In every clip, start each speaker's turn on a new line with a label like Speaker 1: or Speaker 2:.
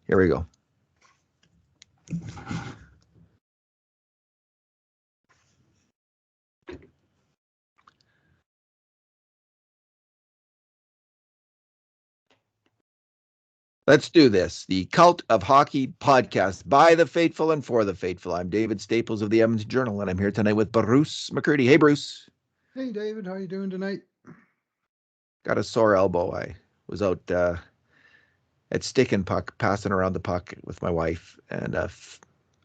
Speaker 1: Here we go. Let's do this. The Cult of Hockey podcast by the faithful and for the faithful. I'm David Staples of the Edmonton Journal, and I'm here tonight with Bruce McCurdy. Hey, Bruce.
Speaker 2: Hey, David. How you doing tonight?
Speaker 1: Got a sore elbow. I was out at stick and puck, passing around the puck with my wife. And,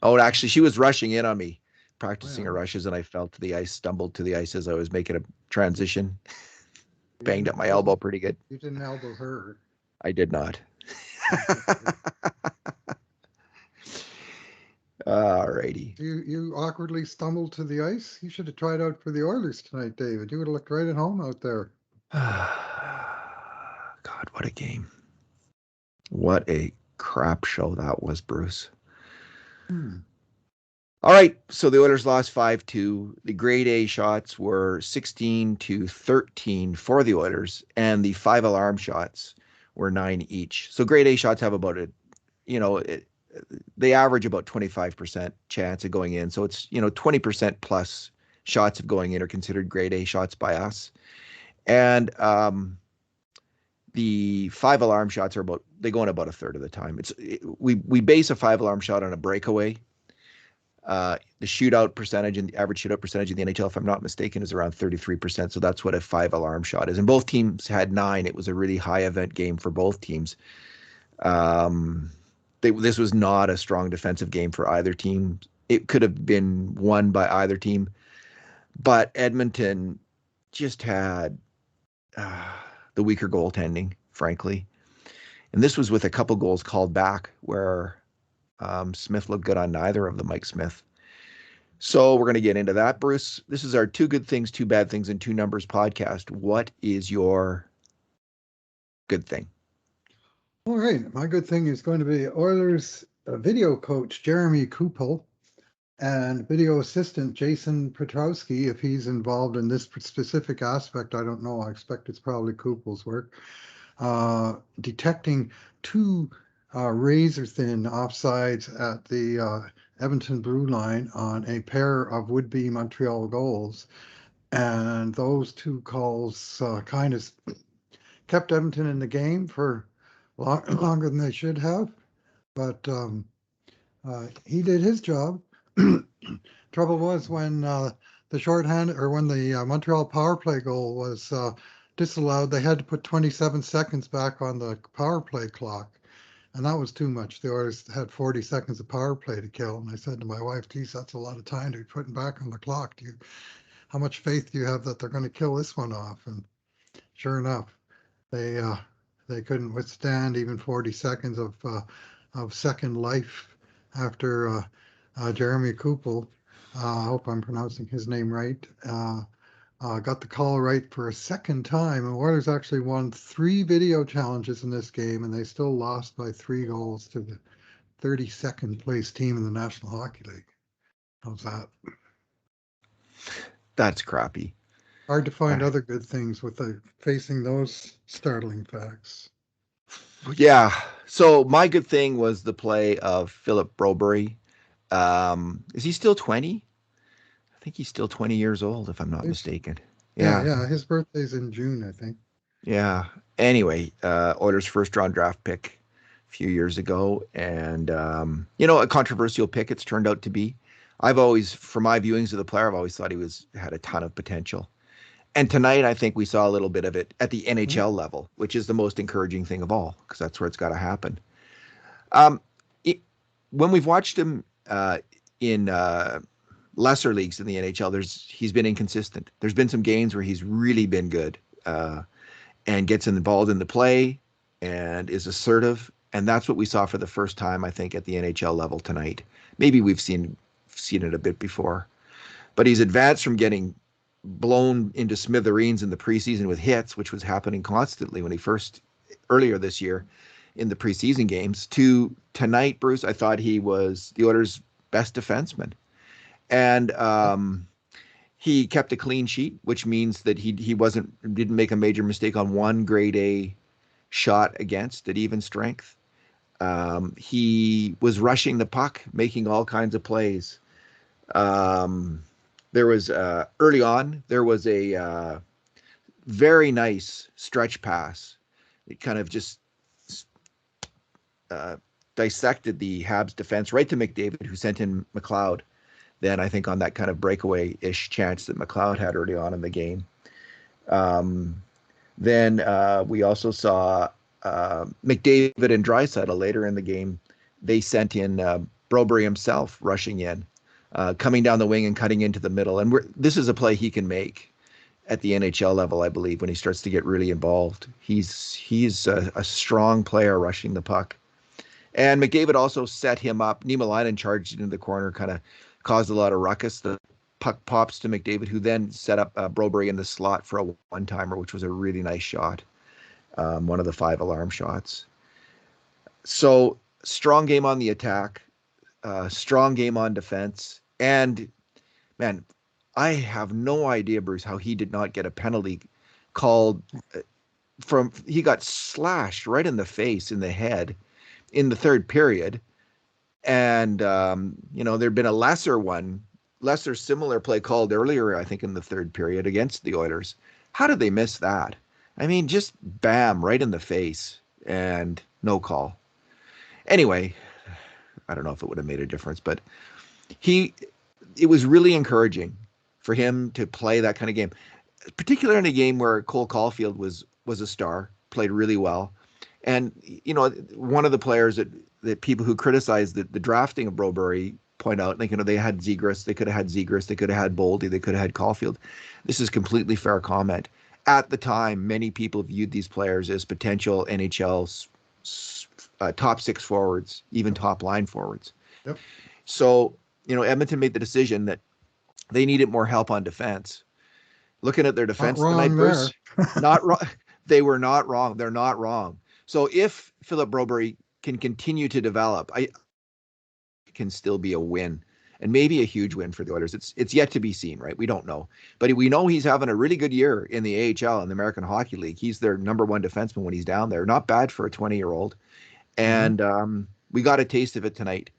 Speaker 1: actually, she was rushing in on me, practicing her rushes, and I fell to the ice, stumbled to the ice as I was making a transition. Banged up my elbow pretty good.
Speaker 2: You didn't elbow her.
Speaker 1: I did not. All righty.
Speaker 2: You awkwardly stumbled to the ice. You should have tried out for the Oilers tonight, David. You would have looked right at home out there.
Speaker 1: God, what a game. What a crap show that was, Bruce. All right, so the Oilers lost 5-2. The grade A shots were 16-13 for the Oilers, and the 5 alarm shots were 9 each. So grade A shots have about they average about 25% chance of going in. So it's, 20% plus shots of going in are considered grade A shots by us. And the 5 alarm shots they go in about a third of the time. We base a 5 alarm shot on a breakaway. The shootout percentage and the average shootout percentage in the NHL, if I'm not mistaken, is around 33%. So that's what a 5 alarm shot is. And both teams had 9. It was a really high event game for both teams. This was not a strong defensive game for either team. It could have been won by either team, but Edmonton just had the weaker goaltending, frankly. And this was with a couple goals called back where Smith looked good on neither of them, Mike Smith. So we're going to get into that. Bruce, this is our 2 good things, 2 bad things, and 2 numbers podcast. What is your good thing?
Speaker 2: All right. My good thing is going to be Oilers video coach Jeremy Kupel and video assistant Jason Petrowski, if he's involved in this specific aspect. I don't know. I expect it's probably Kupel's work. Detecting 2 razor-thin offsides at the Edmonton blue line on a pair of would-be Montreal goals. And those 2 calls kind of kept Edmonton in the game for longer than they should have. But he did his job. Trouble was when the shorthand or when the Montreal power play goal was disallowed, they had to put 27 seconds back on the power play clock. And that was too much. The Oilers had 40 seconds of power play to kill. And I said to my wife, geez, that's a lot of time to be putting back on the clock. How much faith do you have that they're going to kill this one off? And sure enough, they couldn't withstand even 40 seconds of second life after Jeremy Kupel, I hope I'm pronouncing his name right, got the call right for a second time. And Oilers actually won 3 video challenges in this game, and they still lost by 3 goals to the 32nd place team in the National Hockey League. How's that?
Speaker 1: That's crappy.
Speaker 2: Hard to find other good things with facing those startling facts.
Speaker 1: Yeah. So my good thing was the play of Philip Broberg. Is he still 20? I think he's still 20 years old, if I'm not mistaken.
Speaker 2: Yeah. His birthday's in June, I think.
Speaker 1: Yeah. Anyway, Oilers' first-round draft pick a few years ago, and a controversial pick it's turned out to be. I've always, from my viewings of the player, I've always thought he had a ton of potential. And tonight, I think we saw a little bit of it at the NHL level, which is the most encouraging thing of all, because that's where it's got to happen. When we've watched him in lesser leagues in the NHL, he's been inconsistent. There's been some games where he's really been good and gets involved in the play and is assertive. And that's what we saw for the first time, I think, at the NHL level tonight. Maybe we've seen it a bit before. But he's advanced from getting blown into smithereens in the preseason with hits, which was happening constantly when earlier this year in the preseason games, to tonight, Bruce, I thought he was the Oilers' best defenseman. And he kept a clean sheet, which means that he didn't make a major mistake on one grade A shot against at even strength. He was rushing the puck, making all kinds of plays. Um, there was early on, there was a very nice stretch pass. It kind of just uh, dissected the Habs defense right to McDavid, who sent in McLeod. Then I think on that kind of breakaway-ish chance that McLeod had early on in the game. Um, then we also saw McDavid and Draisaitl later in the game. They sent in Broberg himself rushing in, coming down the wing and cutting into the middle. And this is a play he can make at the NHL level, I believe, when he starts to get really involved. He's a strong player rushing the puck. And McDavid also set him up. Niemelainen charged into the corner, kind of caused a lot of ruckus. The puck pops to McDavid, who then set up Broberg in the slot for a one-timer, which was a really nice shot, one of the 5 alarm shots. So strong game on the attack, strong game on defense. And, man, I have no idea, Bruce, how he did not get a penalty called he got slashed right in the face, in the head, in the third period. And, there'd been a lesser similar play called earlier, I think, in the third period against the Oilers. How did they miss that? I mean, just bam, right in the face, and no call. Anyway, I don't know if it would have made a difference, but it was really encouraging for him to play that kind of game, particularly in a game where Cole Caulfield was a star, played really well. And, one of the players that people who criticize the drafting of Broberg point out, like, they had Zegras, they could have had Zegras, they could have had Boldy, they could have had Caulfield. This is completely fair comment. At the time, many people viewed these players as potential NHL top 6 forwards, even top line forwards.
Speaker 2: Yep.
Speaker 1: So, Edmonton made the decision that they needed more help on defense. Looking at their defense tonight, Bruce, not wrong. They were not wrong. They're not wrong. So if Philip Broberg can continue to develop, it can still be a win, and maybe a huge win for the Oilers. It's yet to be seen, right? We don't know. But we know he's having a really good year in the AHL, in the American Hockey League. He's their number 1 defenseman when he's down there. Not bad for a 20-year-old. And we got a taste of it tonight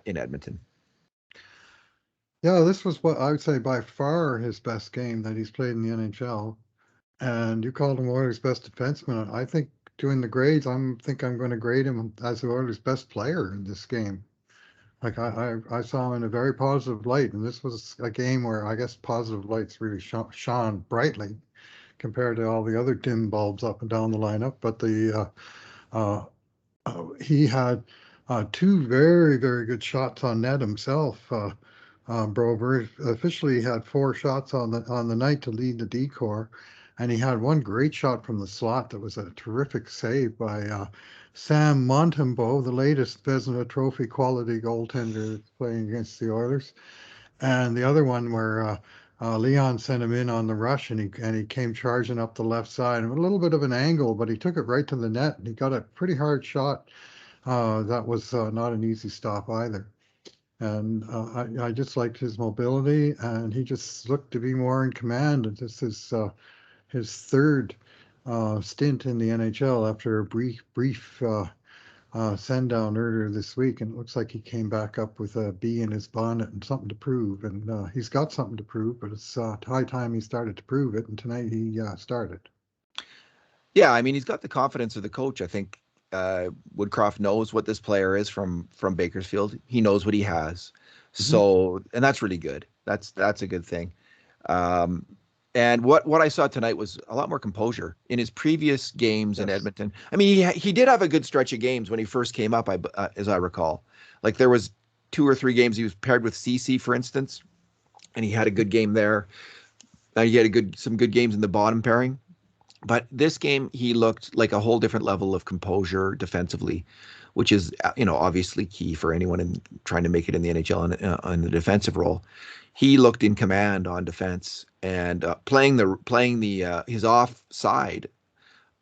Speaker 1: in Edmonton.
Speaker 2: Yeah, this was what I would say by far his best game that he's played in the NHL. And you called him Oilers' best defenseman. I think doing the grades, I'm going to grade him as the Oilers' best player in this game. Like I saw him in a very positive light, and this was a game where I guess positive lights really shone brightly compared to all the other dim bulbs up and down the lineup. But he had 2 very, very good shots on net himself. Broberg officially had 4 shots on the night to lead the D-corps, and he had 1 great shot from the slot that was a terrific save by Sam Montembeault, the latest Vezina Trophy quality goaltender playing against the Oilers, and the other one where Leon sent him in on the rush, and he came charging up the left side, and a little bit of an angle, but he took it right to the net, and he got a pretty hard shot. That was not an easy stop either. And I just liked his mobility, and he just looked to be more in command. And this is his 3rd stint in the NHL after a brief send down earlier this week, and it looks like he came back up with a bee in his bonnet and something to prove. And he's got something to prove, but it's high time he started to prove it. And tonight he started.
Speaker 1: Yeah, I mean, he's got the confidence of the coach. I think Woodcroft knows what this player is from Bakersfield. He knows what he has. So, and that's really good. That's a good thing. And what I saw tonight was a lot more composure in his previous games in Edmonton. I mean, he did have a good stretch of games when he first came up, as I recall. Like there was 2 or 3 games he was paired with CC, for instance, and he had a good game there. He had some good games in the bottom pairing. But this game, he looked like a whole different level of composure defensively, which is, obviously key for anyone trying to make it in the NHL in the defensive role. He looked in command on defense and playing his off side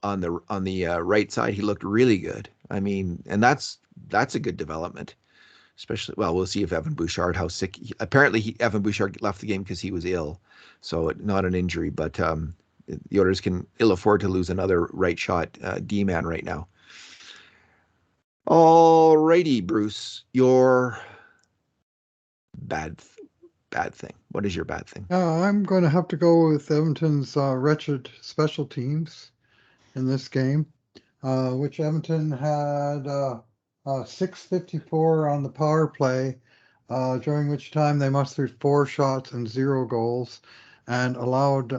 Speaker 1: on the right side. He looked really good. I mean, and that's a good development. Especially, well, we'll see if Evan Bouchard, how sick. Apparently, Evan Bouchard left the game because he was ill, so not an injury, but the Oilers can ill afford to lose another right shot D-man right now. Alrighty, Bruce, your bad bad thing. What is your bad thing?
Speaker 2: I'm going to have to go with Edmonton's wretched special teams in this game, which Edmonton had 654 on the power play, during which time they mustered 4 shots and 0 goals, and allowed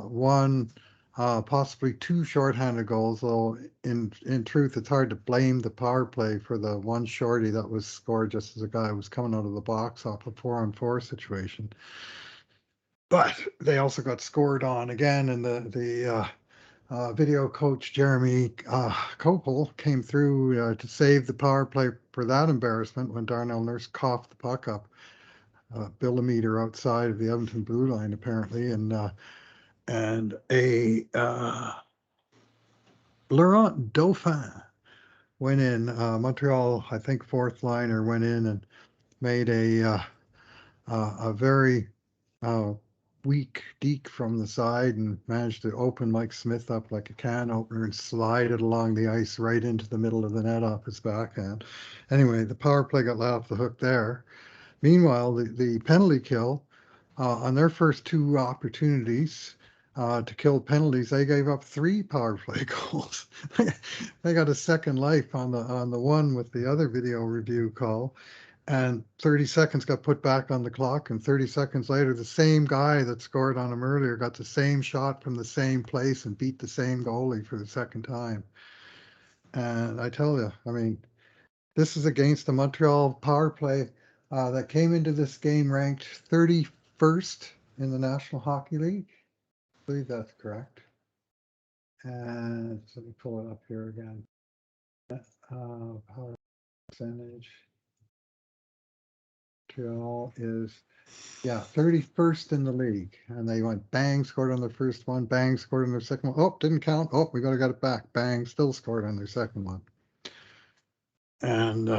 Speaker 2: one, possibly 2 shorthanded goals. Though in truth, it's hard to blame the power play for the one shorty that was scored just as a guy was coming out of the box off a 4-on-4 situation. But they also got scored on again, and the video coach Jeremy Kopel came through to save the power play for that embarrassment when Darnell Nurse coughed the puck up, millimeter outside of the Edmonton blue line, apparently, and a Laurent Dauphin went in. Montreal, I think, fourth liner went in and made a very uh, weak deke from the side and managed to open Mike Smith up like a can opener and slide it along the ice right into the middle of the net off his backhand. Anyway, the power play got let off the hook there. Meanwhile, the penalty kill, on their first 2 opportunities to kill penalties, they gave up 3 power play goals. They got a second life on the one with the other video review call, and 30 seconds got put back on the clock, and 30 seconds later, the same guy that scored on him earlier got the same shot from the same place and beat the same goalie for the second time. And I tell you, I mean, this is against the Montreal power play that came into this game ranked 31st in the National Hockey League. I believe that's correct. And let me pull it up here again. Power percentage. Montreal is, yeah, 31st in the league. And they went bang, scored on their first one, bang, scored on their second one. Oh, didn't count. Oh, we got to get it back. Bang, still scored on their second one. And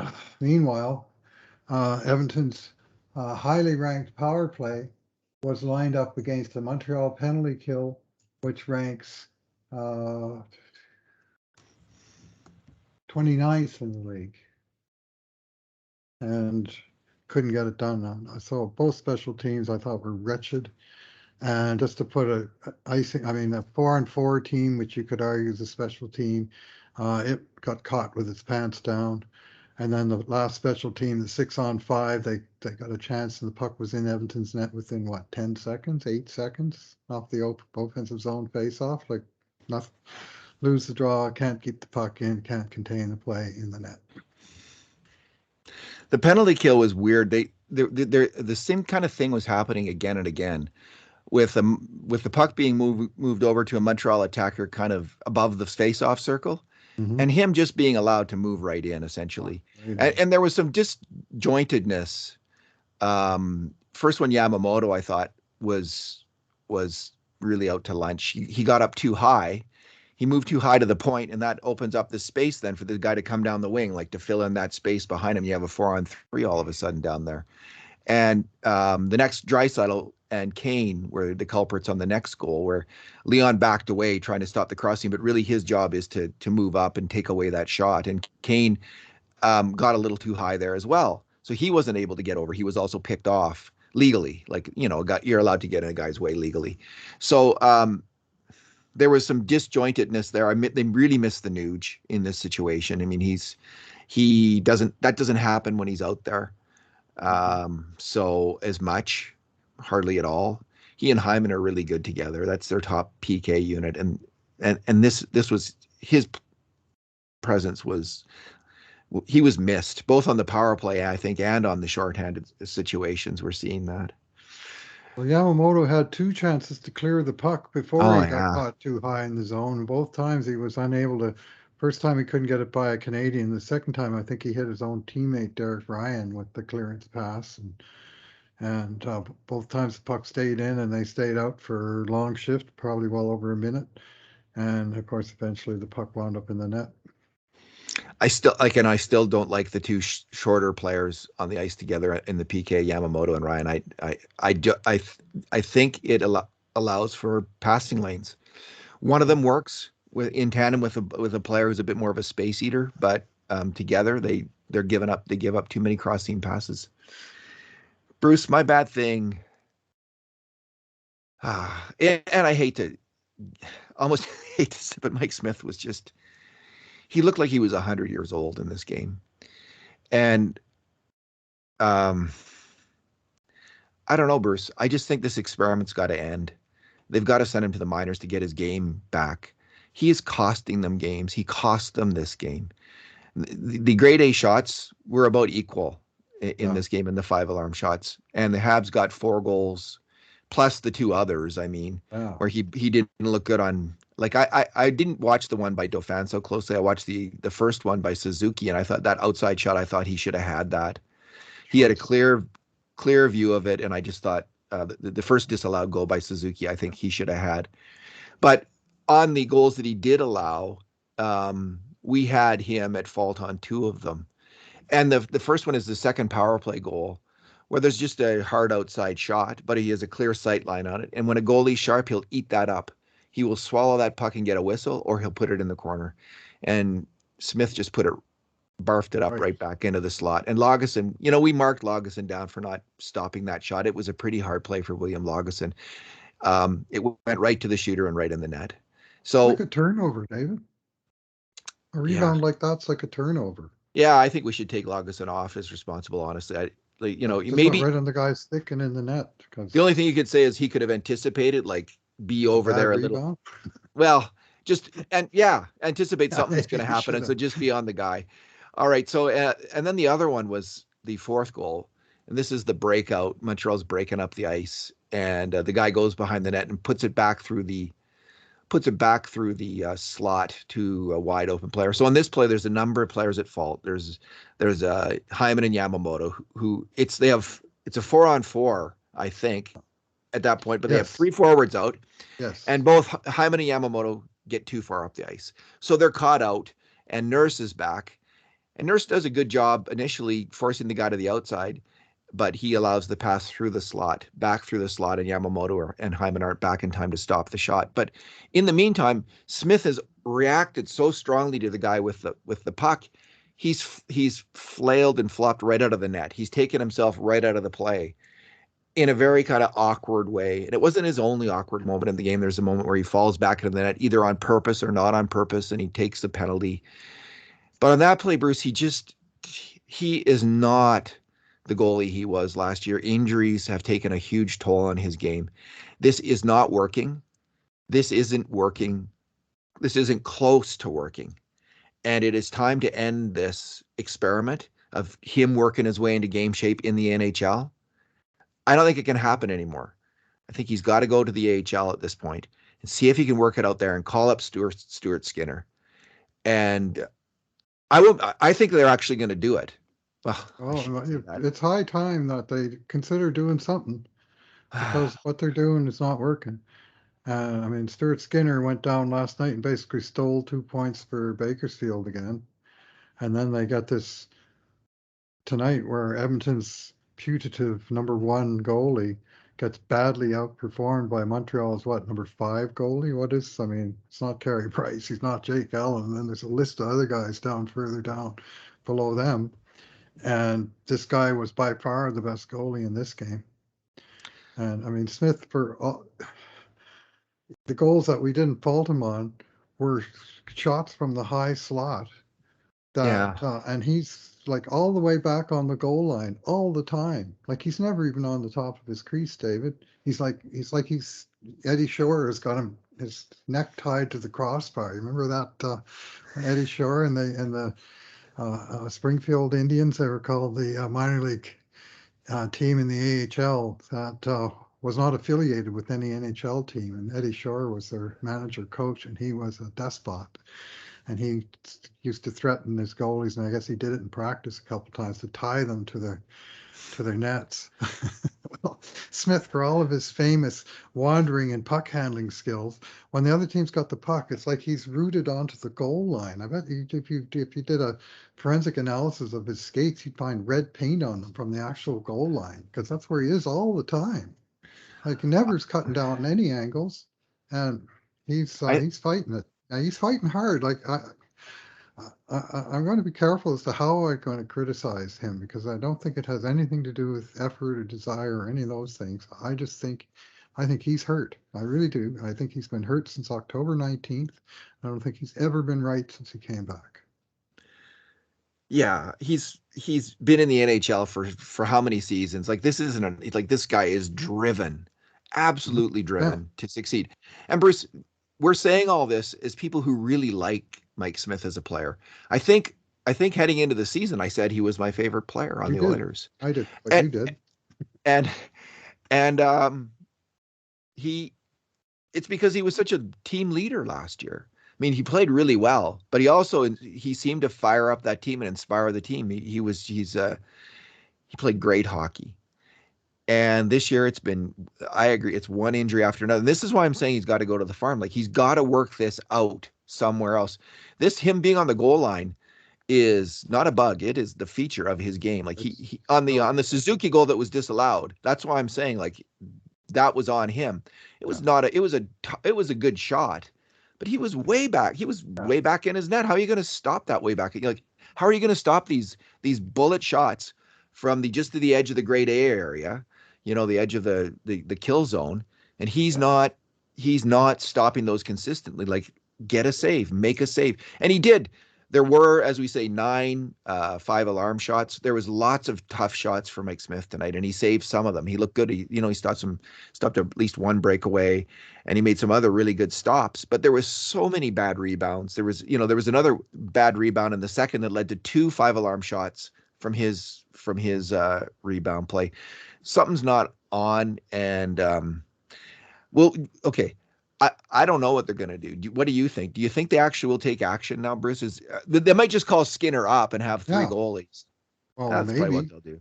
Speaker 2: meanwhile, Edmonton's highly ranked power play was lined up against the Montreal penalty kill, which ranks 29th in the league, and couldn't get it done. So both special teams I thought were wretched. And just to put a icing, I mean, a 4-on-4 team, which you could argue is a special team, it got caught with its pants down. And then the last special team, the 6-on-5, they got a chance, and the puck was in Edmonton's net within what, 10 seconds, 8 seconds off the offensive zone face-off. Like, nothing, lose the draw, can't keep the puck in, can't contain the play in the net.
Speaker 1: The penalty kill was weird. The same kind of thing was happening again and again with the puck being moved over to a Montreal attacker kind of above the face-off circle, and him just being allowed to move right in, essentially. And there was some disjointedness. First one, Yamamoto, I thought was really out to lunch. He got up too high. He moved too high to the point, and that opens up the space then for the guy to come down the wing, like to fill in that space behind him. You have a 4-on-3 all of a sudden down there. And the next, Draisaitl and Kane were the culprits on the next goal, where Leon backed away trying to stop the crossing, but really his job is to move up and take away that shot. And Kane got a little too high there as well, so he wasn't able to get over. He was also picked off legally, like, you're allowed to get in a guy's way legally. So there was some disjointedness there. They really missed the Nuge in this situation. I mean, that doesn't happen when he's out there. So as much, hardly at all. He and Hyman are really good together. That's their top PK unit, and this was his presence he was missed both on the power play, I think, and on the shorthanded situations. We're seeing that.
Speaker 2: Well, Yamamoto had 2 chances to clear the puck before he got caught too high in the zone. Both times he was unable to. First time he couldn't get it by a Canadian. The second time, I think he hit his own teammate Derek Ryan with the clearance pass, and both times the puck stayed in, and they stayed out for long shift, probably well over a minute. And of course, eventually the puck wound up in the net.
Speaker 1: I still don't like the two shorter players on the ice together in the PK, Yamamoto and Ryan. I think it allows for passing lanes. One of them works in tandem with a player who's a bit more of a space eater, but together. They're giving up. They give up too many cross seam passes. Bruce, my bad thing. And I hate to almost hate to say, but Mike Smith was just he looked like he was 100 years old in this game. And um, I don't know, Bruce. I just think this experiment's got to end. They've got to send him to the minors to get his game back. He is costing them games. He cost them this game. The grade A shots were about equal in this game in the 5 alarm shots. And the Habs got 4 goals plus the 2 others, I mean, where he didn't look good on. Like I didn't watch the one by Dauphin so closely. I watched the first one by Suzuki, and I thought that outside shot, I thought he should have had that. He had a clear view of it, and I just thought the first disallowed goal by Suzuki, I think he should have had. But on the goals that he did allow, we had him at fault on 2 of them. And the first one is the second power play goal, where there's just a hard outside shot, but he has a clear sight line on it. And when a goalie's sharp, he'll eat that up. He will swallow that puck and get a whistle, or he'll put it in the corner. And Smith just barfed it up right back into the slot. And Lagesson, we marked Lagesson down for not stopping that shot. It was a pretty hard play for William Lagesson. It went right to the shooter and right in the net. So
Speaker 2: like a turnover, David. A rebound like that's like a turnover.
Speaker 1: Yeah, I think we should take Lagesson off as responsible, honestly. Maybe
Speaker 2: right on the guy's thick and in the net.
Speaker 1: The only thing you could say is he could have anticipated, like, be over there a little. Well, anticipate something's going to happen, and so just be on the guy. All right, so and then the other one was the 4th goal, and this is the breakout. Montreal's breaking up the ice, and the guy goes behind the net and puts it back through the slot to a wide open player. So on this play, there's a number of players at fault. There's Hyman and Yamamoto who it's a 4-on-4, I think, at that point, but they have 3 forwards out.
Speaker 2: Yes.
Speaker 1: And both Hyman and Yamamoto get too far up the ice. So they're caught out, and Nurse is back. And Nurse does a good job initially forcing the guy to the outside, but he allows the pass back through the slot, and Yamamoto and Hyman aren't back in time to stop the shot. But in the meantime, Smith has reacted so strongly to the guy with the puck. He's flailed and flopped right out of the net. He's taken himself right out of the play in a very kind of awkward way. And it wasn't his only awkward moment in the game. There's a moment where he falls back into the net, either on purpose or not on purpose, and he takes the penalty. But on that play, Bruce, he is not the goalie he was last year. Injuries have taken a huge toll on his game. This is not working. This isn't working. This isn't close to working. And it is time to end this experiment of him working his way into game shape in the NHL. I don't think it can happen anymore. I think he's got to go to the AHL at this point and see if he can work it out there and call up Stuart Skinner. And I think they're actually going to do it.
Speaker 2: Well, it's high time that they consider doing something, because what they're doing is not working. I mean, Stuart Skinner went down last night and basically stole 2 points for Bakersfield again. And then they got this tonight where Edmonton's putative number 1 goalie gets badly outperformed by Montreal's number 5 goalie? It's not Carey Price. He's not Jake Allen. And then there's a list of other guys further down below them. And this guy was by far the best goalie in this game. And Smith, for the goals that we didn't fault him on, were shots from the high slot. And he's like all the way back on the goal line all the time. Like he's never even on the top of his crease, David. He's like Eddie Shore has got his neck tied to the crossbar. You remember that Eddie Shore and the Springfield Indians? They were called the minor league team in the AHL that was not affiliated with any NHL team. And Eddie Shore was their manager coach, and he was a despot. And he used to threaten his goalies, and I guess he did it in practice a couple times to tie them to their nets. Well, Smith, for all of his famous wandering and puck handling skills, when the other team's got the puck, it's like he's rooted onto the goal line. I bet if you did a forensic analysis of his skates, you'd find red paint on them from the actual goal line, because that's where he is all the time. Like he never's cutting down any angles, and he's fighting it. He's fighting hard. Like I'm going to be careful as to how I'm going to criticize him because I don't think it has anything to do with effort or desire or any of those things. I think he's hurt. I really do. I think he's been hurt since October 19th. I don't think he's ever been right since he came back.
Speaker 1: Yeah, he's been in the NHL for how many seasons? Like this isn't like this guy is driven,
Speaker 2: Mhm.
Speaker 1: absolutely
Speaker 2: Yeah,
Speaker 1: driven to succeed. And Bruce, we're saying all this as people who really like Mike Smith as a player. I think I think heading into the season, I said he was my favorite player on
Speaker 2: you
Speaker 1: the
Speaker 2: did.
Speaker 1: Oilers.
Speaker 2: I did, but
Speaker 1: And
Speaker 2: you did.
Speaker 1: and and he it's because he was such a team leader last year. I mean, he played really well, but he seemed to fire up that team and inspire the team. He played great hockey. And this year I agree, it's one injury after another. And this is why I'm saying he's got to go to the farm. Like he's got to work this out somewhere else. Him being on the goal line is not a bug. It is the feature of his game. Like
Speaker 2: It's
Speaker 1: he
Speaker 2: no,
Speaker 1: on the Suzuki goal that was disallowed. That's why I'm saying like that was on him. It
Speaker 2: yeah,
Speaker 1: was not a, it was a good shot, but he was way back. He was
Speaker 2: yeah,
Speaker 1: way back in his net. How are you going to stop that way back? Like, how are you going to stop these bullet shots from the just to the edge of the grade A area, the edge of the kill zone, and
Speaker 2: yeah.
Speaker 1: he's not stopping those consistently. Like, get a save, make a save, and he did. There were, as we say, nine five alarm shots. There was lots of tough shots for Mike Smith tonight, and he saved some of them. He looked good. He stopped at least one breakaway, and he made some other really good stops. But there was so many bad rebounds. There was another bad rebound in the second that led to two five alarm shots from his rebound play. Something's not on, and well, okay. I don't know what they're going to do. What do you think? Do you think they actually will take action now, Bruce? They might just call Skinner up and have three
Speaker 2: Yeah.
Speaker 1: goalies.
Speaker 2: Well,
Speaker 1: That's probably what
Speaker 2: maybe,
Speaker 1: they'll do.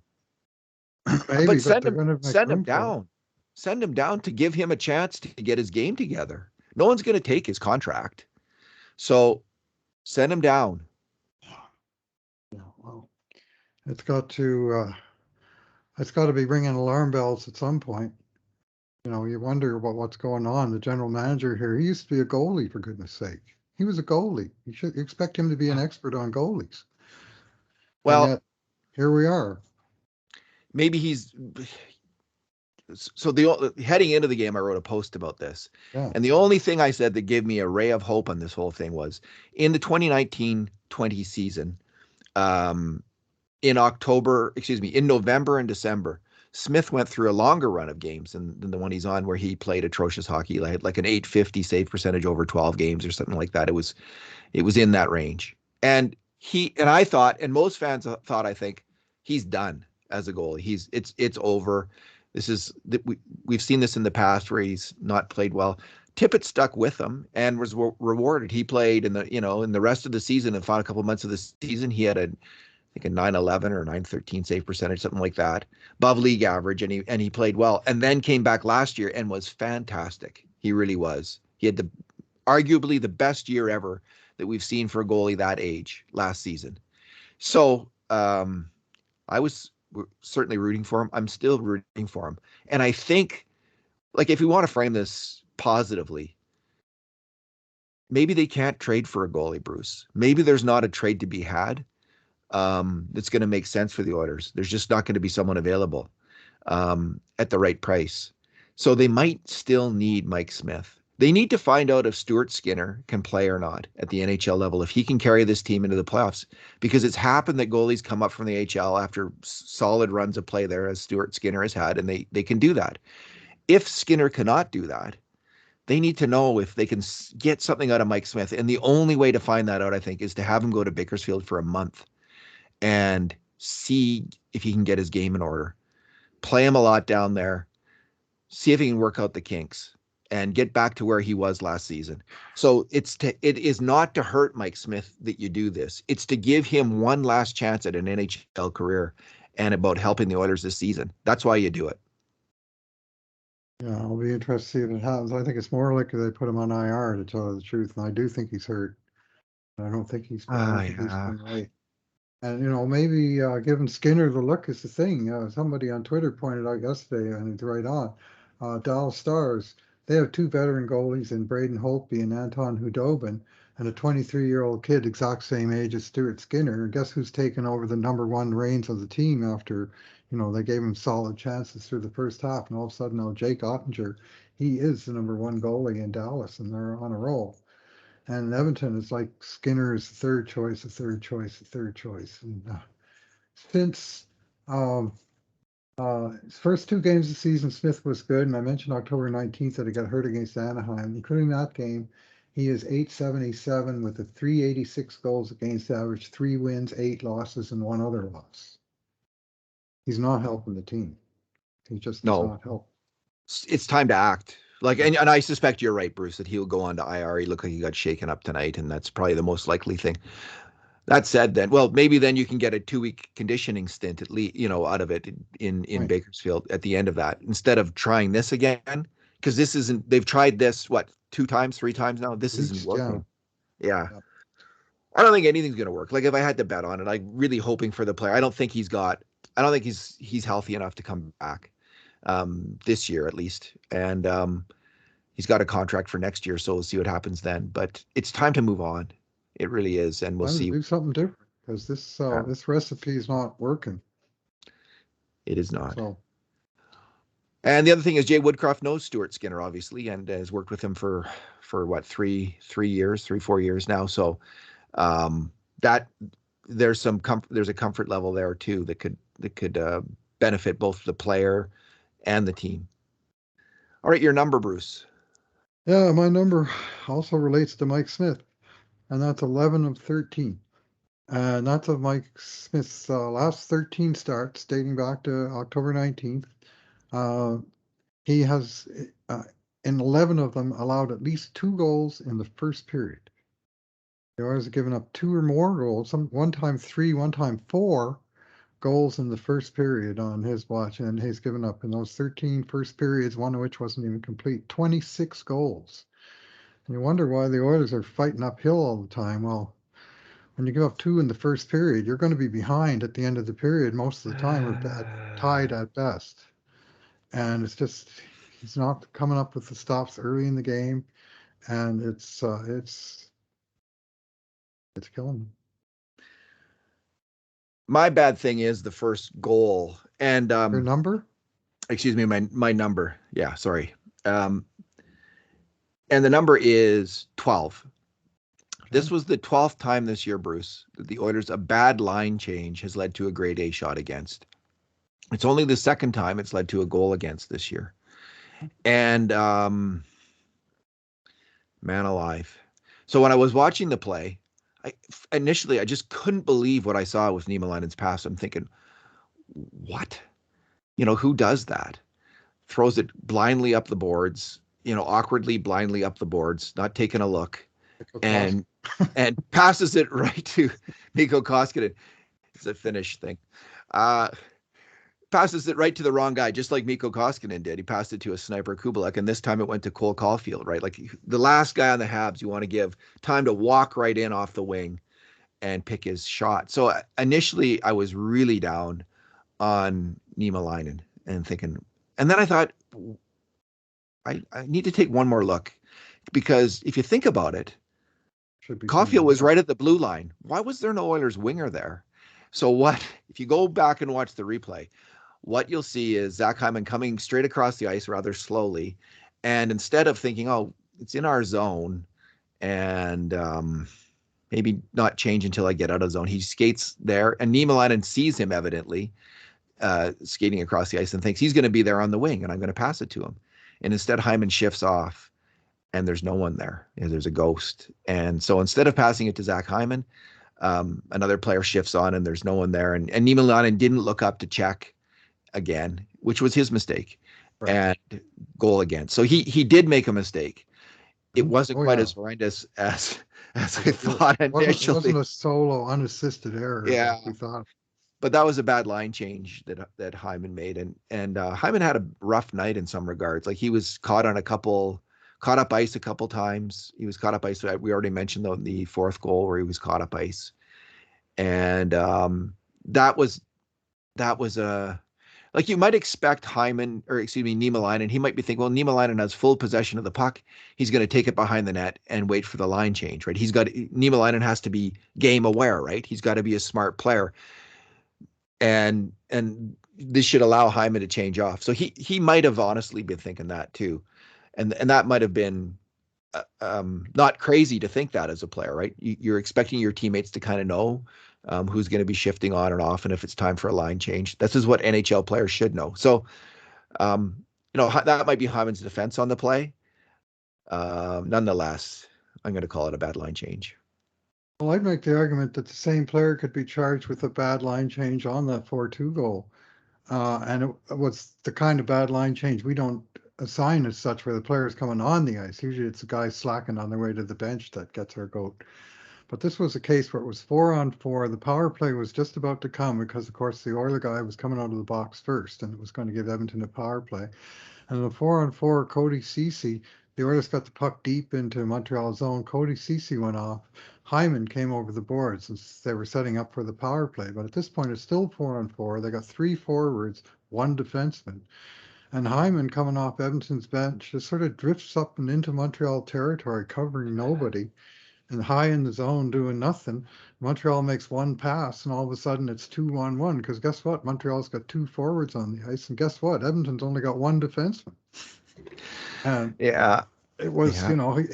Speaker 2: maybe,
Speaker 1: But
Speaker 2: but they're going to make
Speaker 1: send him
Speaker 2: room for it.
Speaker 1: down. Send him down to give him a chance to get his game together. No one's going to take his contract. So send him down.
Speaker 2: Yeah, well, it's got to, it's got to be ringing alarm bells at some point. You wonder about what's going on. The general manager here, he used to be a goalie, for goodness sake. He was a goalie. You expect him to be an expert on goalies. And
Speaker 1: Well,
Speaker 2: yet, here we are.
Speaker 1: maybe he's so the heading into the game. I wrote a post about this,
Speaker 2: Yeah.
Speaker 1: and the only thing I said that gave me a ray of hope on this whole thing was in the 2019-20 season. Um, in November and December, Smith went through a longer run of games than the one he's on, where he played atrocious hockey, like an 850 save percentage over 12 games or something like that. It was in that range, and I thought, and most fans thought, I think he's done as a goalie. It's over. We've seen this in the past where he's not played well. Tippett stuck with him and was rewarded. He played in the rest of the season and fought a couple of months of the season. He had I think a 911 or 913 save percentage, something like that, above league average, and he played well, and then came back last year and was fantastic. He really was. He had arguably the best year ever that we've seen for a goalie that age last season. So I was certainly rooting for him. I'm still rooting for him, and I think, like, if we want to frame this positively, maybe they can't trade for a goalie, Bruce. Maybe there's not a trade to be had that's going to make sense for the Oilers. There's just not going to be someone available at the right price. So they might still need Mike Smith. They need to find out if Stuart Skinner can play or not at the NHL level, if he can carry this team into the playoffs, because it's happened that goalies come up from the AHL after solid runs of play there, as Stuart Skinner has had, and they can do that. If Skinner cannot do that, they need to know if they can get something out of Mike Smith. And the only way to find that out, I think, is to have him go to Bakersfield for a month and see if he can get his game in order. Play him a lot down there. See if he can work out the kinks and get back to where he was last season. So it is not to hurt Mike Smith that you do this. It's to give him one last chance at an NHL career and about helping the Oilers this season. That's why you do it.
Speaker 2: Yeah, I'll be interested to see if it happens. I think it's more likely they put him on IR, to tell you the truth. And I do think he's hurt. I don't think he's
Speaker 1: Yeah.
Speaker 2: been right. And maybe giving Skinner the look is the thing. Somebody on Twitter pointed out yesterday, and it's right on. Dallas Stars, they have two veteran goalies in Braden Holtby and Anton Hudobin. and a 23-year-old kid, exact same age as Stuart Skinner. Guess who's taken over the #1 reins of the team after, they gave him solid chances through the first half, and all of a sudden now Jake Ottinger, he is the #1 goalie in Dallas, and they're on a roll. And in Edmonton, it's like Skinner is the third choice, the third choice, the third choice. And since his first 2 games of the season, Smith was good, and I mentioned October 19th that he got hurt against Anaheim. Including that game, he is .877 with a .386 goals against average, 3 wins, 8 losses, and 1 other loss. He's not helping the team. He just does not help.
Speaker 1: It's time to act. And I suspect you're right, Bruce, that he'll go on to IR. He looked like he got shaken up tonight, and that's probably the most likely thing. That said, then, maybe then you can get a 2-week conditioning stint at least, out of it in right. Bakersfield at the end of that, instead of trying this again, because this isn't. They've tried this 2 times, 3 times now. This isn't working. Yeah. I don't think anything's going to work. If I had to bet on it, I'm really hoping for the player. I don't think he's healthy enough to come back this year at least, and he's got a contract for next year, so we'll see what happens then. But it's time to move on. It really is, and we'll see.
Speaker 2: Do something different, because this recipe is not working.
Speaker 1: It is not. So. And the other thing is, Jay Woodcroft knows Stuart Skinner, obviously, and has worked with him for what, 4 years now. So that there's a comfort level there too that could benefit both the player and the team. All right, your number, Bruce.
Speaker 2: Yeah, my number also relates to Mike Smith, and that's 11 of 13. And that's of Mike Smith's last 13 starts, dating back to October 19th. He has, in 11 of them, allowed at least 2 goals in the first period. The Oilers have given up 2 or more goals, one time 3, one time 4 goals in the first period on his watch, and he's given up in those 13 first periods, one of which wasn't even complete, 26 goals. And you wonder why the Oilers are fighting uphill all the time. Well, when you give up 2 in the first period, you're going to be behind at the end of the period most of the time, or tied at best. And it's just, he's not coming up with the stops early in the game, and it's killing him.
Speaker 1: My bad thing is the first goal, and
Speaker 2: your number?
Speaker 1: Excuse me, my number. Yeah, sorry. And the number is 12. Okay. This was the 12th time this year, Bruce, that the Oilers, a bad line change has led to a grade A shot against. It's only the 2nd time it's led to a goal against this year. And man alive. So when I was watching the play, initially I just couldn't believe what I saw with Niemelainen's pass. I'm thinking, what? Who does that? Throws it blindly up the boards, awkwardly, blindly up the boards, not taking a look, and passes it right to Mikko Koskinen. It's a Finnish thing. Passes it right to the wrong guy, just like Mikko Koskinen did. He passed it to a sniper Kubalek, and this time it went to Cole Caulfield, right? Like the last guy on the Habs, you want to give time to walk right in off the wing and pick his shot. So initially I was really down on Niemelainen and thinking, and then I thought, I need to take one more look, because if you think about it, Caulfield was right at the blue line. Why was there no Oilers winger there? So if you go back and watch the replay, what you'll see is Zach Hyman coming straight across the ice rather slowly. And instead of thinking, oh, it's in our zone, and maybe not change until I get out of zone, he skates there, and Niemelainen sees him evidently skating across the ice and thinks he's going to be there on the wing and I'm going to pass it to him. And instead Hyman shifts off and there's no one there. There's a ghost. And so instead of passing it to Zach Hyman, another player shifts on and there's no one there. And Niemelainen didn't look up to check again, which was his mistake, right. And goal again. So he did make a mistake. It wasn't quite as horrendous as I thought initially.
Speaker 2: It wasn't a solo unassisted error.
Speaker 1: Yeah.
Speaker 2: Like we thought.
Speaker 1: But that was a bad line change that Hyman made, and Hyman had a rough night in some regards. Like he was caught up ice a couple times. He was caught up ice. We already mentioned the 4th goal where he was caught up ice, and that was like you might expect Hyman, or excuse me, Niemelainen, he might be thinking, well, Niemelainen has full possession of the puck. He's going to take it behind the net and wait for the line change, right? Niemelainen has to be game aware, right? He's got to be a smart player. And this should allow Hyman to change off. So he might have honestly been thinking that too. And that might have been not crazy to think that as a player, right? You're expecting your teammates to kind of know who's going to be shifting on and off, and if it's time for a line change. This is what NHL players should know. So, that might be Hyman's defense on the play. Nonetheless, I'm going to call it a bad line change.
Speaker 2: Well, I'd make the argument that the same player could be charged with a bad line change on that 4-2 goal. And it was the kind of bad line change we don't assign as such where the player is coming on the ice. Usually it's the guy slacking on their way to the bench that gets our goat. But this was a case where it was 4-on-4. The power play was just about to come because, of course, the Oiler guy was coming out of the box first, and it was going to give Edmonton a power play. And in the 4-on-4, Cody Ceci, the Oilers got the puck deep into Montreal zone. Cody Ceci went off. Hyman came over the boards as they were setting up for the power play. But at this point, it's still 4-on-4. They got 3 forwards, 1 defenseman. And Hyman, coming off Edmonton's bench, just sort of drifts up and into Montreal territory, covering nobody and high in the zone doing nothing. Montreal makes 1 pass, and all of a sudden it's 2-on-1. Because guess what? Montreal's got 2 forwards on the ice, and guess what? Edmonton's only got 1 defenseman. And
Speaker 1: Yeah,
Speaker 2: it was,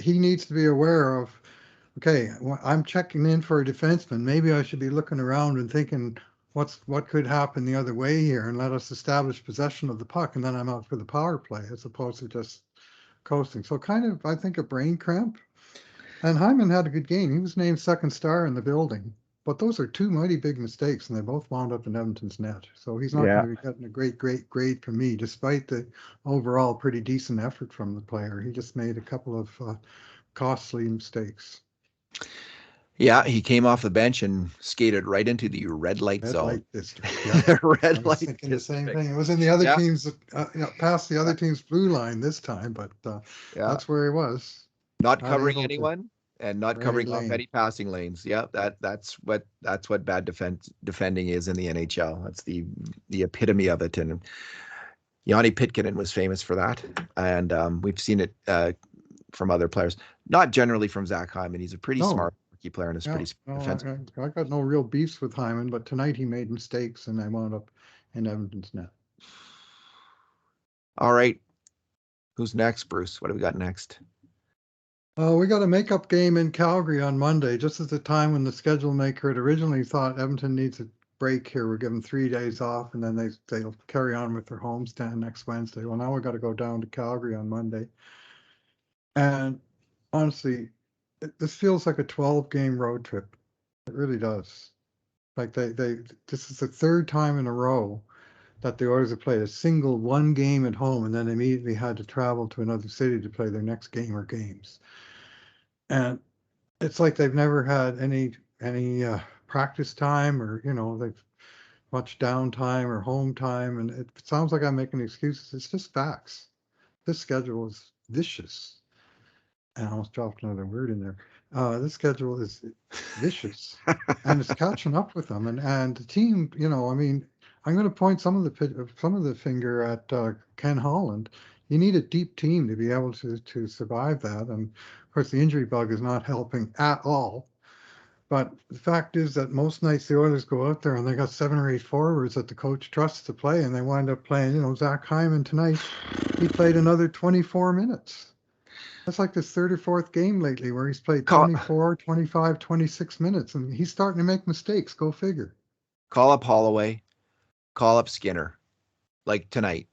Speaker 2: he needs to be aware of, okay, I'm checking in for a defenseman. Maybe I should be looking around and thinking, what could happen the other way here, and let us establish possession of the puck, and then I'm out for the power play as opposed to just coasting. So kind of, I think, a brain cramp. And Hyman had a good game. He was named second star in the building. But those are 2 mighty big mistakes, and they both wound up in Edmonton's net. So he's not
Speaker 1: yeah,
Speaker 2: going to be getting a great grade from me, despite the overall pretty decent effort from the player. He just made a couple of costly mistakes.
Speaker 1: yeah. He came off the bench and skated right into the red light
Speaker 2: Red
Speaker 1: zone.
Speaker 2: light district. Yeah, I
Speaker 1: Red
Speaker 2: was
Speaker 1: light
Speaker 2: thinking the same
Speaker 1: district.
Speaker 2: thing. It was in the other
Speaker 1: Yeah,
Speaker 2: team's, past the
Speaker 1: yeah,
Speaker 2: other team's blue line this time, but
Speaker 1: yeah.
Speaker 2: that's where he was.
Speaker 1: Not
Speaker 2: Not
Speaker 1: covering
Speaker 2: able to
Speaker 1: anyone and not
Speaker 2: for any
Speaker 1: covering off
Speaker 2: lane.
Speaker 1: any passing lanes. Yeah, that's what bad defending is in the NHL. That's the epitome of it. And Yanni Pitkanen was famous for that, and we've seen it from other players. Not generally from Zach Hyman. He's a pretty
Speaker 2: No,
Speaker 1: smart hockey player and is
Speaker 2: yeah,
Speaker 1: pretty smart
Speaker 2: no,
Speaker 1: defensive.
Speaker 2: I got no real beefs with Hyman, but tonight he made mistakes and I wound up in Edmonton's net.
Speaker 1: All right, who's next, Bruce? What do we got next?
Speaker 2: We got a makeup game in Calgary on Monday, just at the time when the schedule maker had originally thought Edmonton needs a break here. We're giving 3 days off, and then they'll carry on with their homestand next Wednesday. Well, now we got to go down to Calgary on Monday, and honestly, this feels like a 12-game road trip. It really does. Like this is the 3rd time in a row that the Oilers have played a single 1 game at home and then immediately had to travel to another city to play their next game or games. And it's like they've never had any practice time, or they've much downtime or home time. And it sounds like I'm making excuses. It's just facts. This schedule is vicious. And I almost dropped another word in there. This schedule is vicious, and it's catching up with them. And the team, I mean, I'm going to point some of the finger at Ken Holland. You need a deep team to be able to survive that. And of course, the injury bug is not helping at all. But the fact is that most nights the Oilers go out there and they got 7 or 8 forwards that the coach trusts to play, and they wind up playing. Zach Hyman tonight, he played another 24 minutes. That's like his 3rd or 4th game lately where he's played
Speaker 1: Call
Speaker 2: 24, 25, 26 minutes, and he's starting to make mistakes. Go figure.
Speaker 1: call up Holloway. Call up Skinner. Like tonight.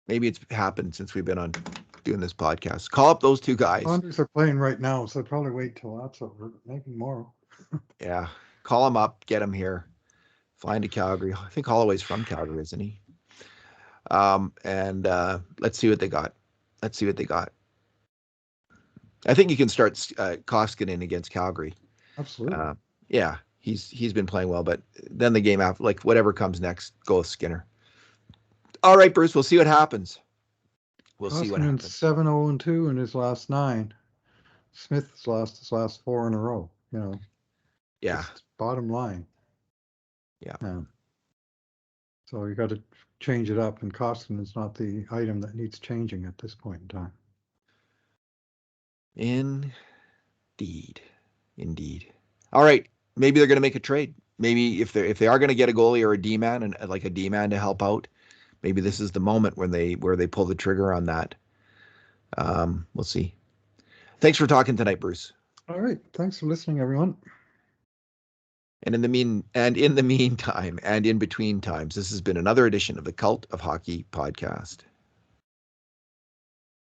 Speaker 1: Maybe it's happened since we've been on doing this podcast. Call up those 2 guys.
Speaker 2: Blunders are playing right now, so probably wait till that's over. Maybe tomorrow.
Speaker 1: Yeah, call them up. Get them here. Flying to Calgary. I think Holloway's from Calgary, isn't he? And let's see what they got. Let's see what they got. I think you can start Koskinen against Calgary.
Speaker 2: Absolutely.
Speaker 1: Yeah, he's been playing well, but then the game after, like whatever comes next, go with Skinner. All right, Bruce, we'll see what happens. We'll see what
Speaker 2: Koskinen's
Speaker 1: happens.
Speaker 2: 7-0-2 in his last 9. Smith's lost his last 4 in a row.
Speaker 1: Yeah.
Speaker 2: Just bottom line.
Speaker 1: Yeah.
Speaker 2: So So you got to change it up, and Costin is not the item that needs changing at this point in time.
Speaker 1: Indeed. All right, maybe they're going to make a trade. Maybe if they are going to get a goalie or a D-man and like a D-man to help out, maybe this is the moment when they pull the trigger on that. We'll see. Thanks for talking tonight, Bruce.
Speaker 2: All right, thanks for listening, everyone.
Speaker 1: And in the meantime, and in between times, this has been another edition of the Cult of Hockey podcast.